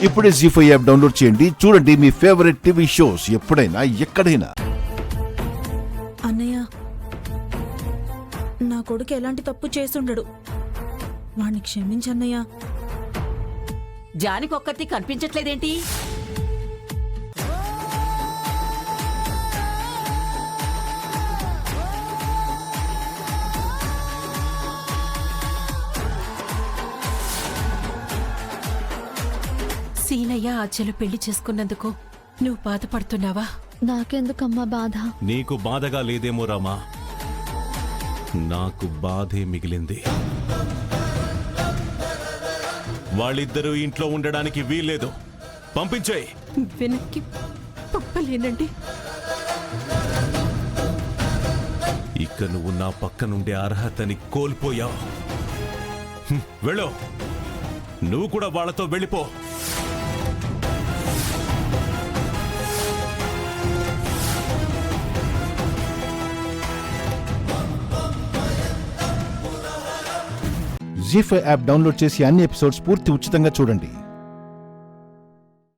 ఇప్పుడే జీ5 app download చేయండి. చూడండి మీ ఫేవరెట్ టీవీ షోస్ ఎప్పుడైనా ఎక్కడైనా. అన్నయ్య, నా కొడుకు ఎలాంటి తప్పు చేసుండడు. వాణ్ణి క్షమించన్నయ్య. జానికొక్కతి కనిపించట్లేదేంటి? సీనయ్య ఆచెలు పెళ్లి చేసుకున్నందుకు నువ్వు బాధపడుతున్నావా? నాకెందుకమ్మా బాధ? నీకు బాధగా లేదేమో రామా, నాకు బాధే మిగిలింది. వాళ్ళిద్దరూ ఇంట్లో ఉండడానికి వీల్లేదు, పంపించేయ్. వెనక్కి పంపలేనండి. ఇక నువ్వు నా పక్కనుండే అర్హతని కోల్పోయావు. వెళ్ళు, నువ్వు కూడా వాళ్ళతో వెళ్ళిపో. జీ5 యాప్ డౌన్లోడ్ చేసి అన్ని ఎపిసోడ్స్ పూర్తి ఉచితంగా చూడండి.